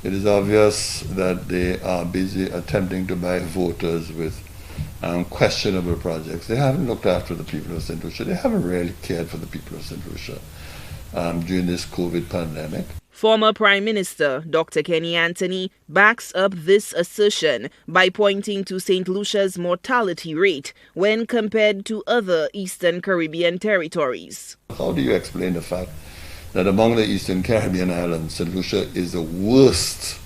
It is obvious that they are busy attempting to buy voters with questionable projects. They haven't looked after the people of St. Lucia. They haven't really cared for the people of St. Lucia during this COVID pandemic. Former Prime Minister Dr. Kenny Anthony backs up this assertion by pointing to St. Lucia's mortality rate when compared to other Eastern Caribbean territories. How do you explain the fact that among the Eastern Caribbean islands, St. Lucia is the worst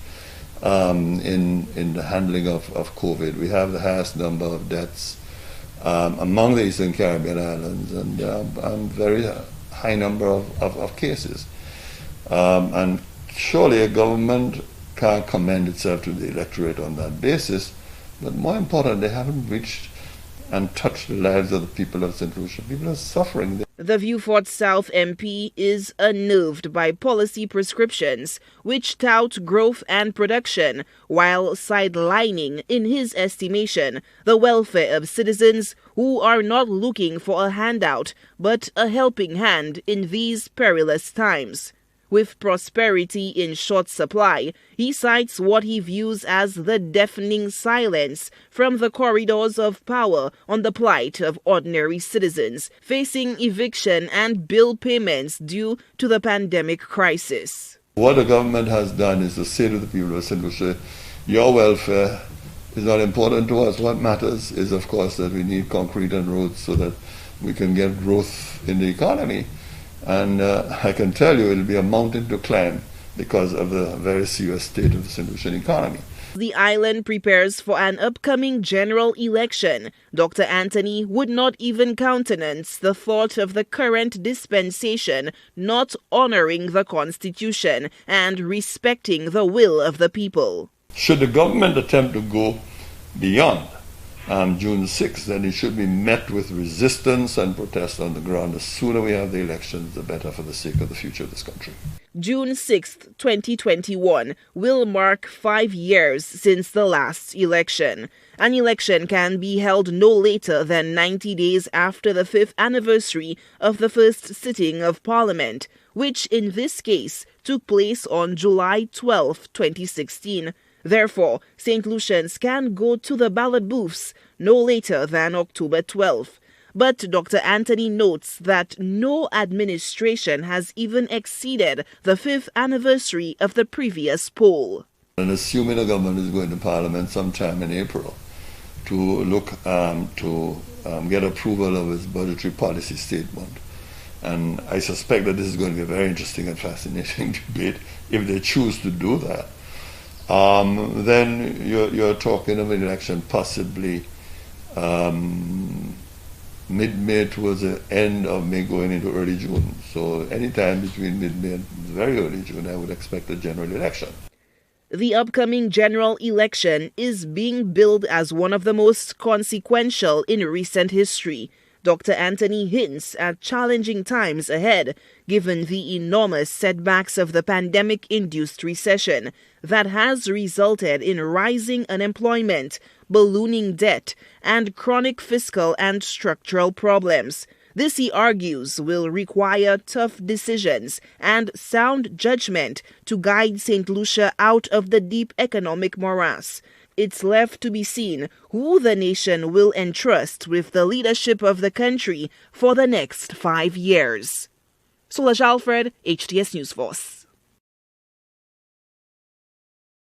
in the handling of COVID? We have the highest number of deaths among the Eastern Caribbean islands and very high number of cases. And surely a government can't commend itself to the electorate on that basis, but more important, they haven't reached and touched the lives of the people of St. Lucia. People are suffering. The Beaufort South MP is unnerved by policy prescriptions which tout growth and production while sidelining, in his estimation, the welfare of citizens who are not looking for a handout but a helping hand in these perilous times. With prosperity in short supply, he cites what he views as the deafening silence from the corridors of power on the plight of ordinary citizens facing eviction and bill payments due to the pandemic crisis. What the government has done is to say to the people of St. Lucia, your welfare is not important to us. What matters is, of course, that we need concrete and roads so that we can get growth in the economy. And I can tell you it'll be a mountain to climb because of the very serious state of the St. Lucian economy. The island prepares for an upcoming general election. Dr. Anthony would not even countenance the thought of the current dispensation not honoring the Constitution and respecting the will of the people. Should the government attempt to go beyond June 6th, then it should be met with resistance and protest on the ground. The sooner we have the elections, the better for the sake of the future of this country. June 6th, 2021 will mark 5 years since the last election. An election can be held no later than 90 days after the 5th anniversary of the first sitting of Parliament, which in this case took place on July 12, 2016. Therefore, St. Lucians can go to the ballot booths no later than October 12. But Dr. Anthony notes that no administration has even exceeded the 5th anniversary of the previous poll. And assuming the government is going to Parliament sometime in April to look to get approval of its budgetary policy statement, and I suspect that this is going to be a very interesting and fascinating debate if they choose to do that. Then you're talking of an election possibly mid-May towards the end of May going into early June. So anytime between mid-May and very early June, I would expect a general election. The upcoming general election is being billed as one of the most consequential in recent history. Dr. Anthony hints at challenging times ahead, given the enormous setbacks of the pandemic-induced recession that has resulted in rising unemployment, ballooning debt, and chronic fiscal and structural problems. This, he argues, will require tough decisions and sound judgment to guide St. Lucia out of the deep economic morass. It's left to be seen who the nation will entrust with the leadership of the country for the next 5 years. Solange Alfred, HTS News4orce.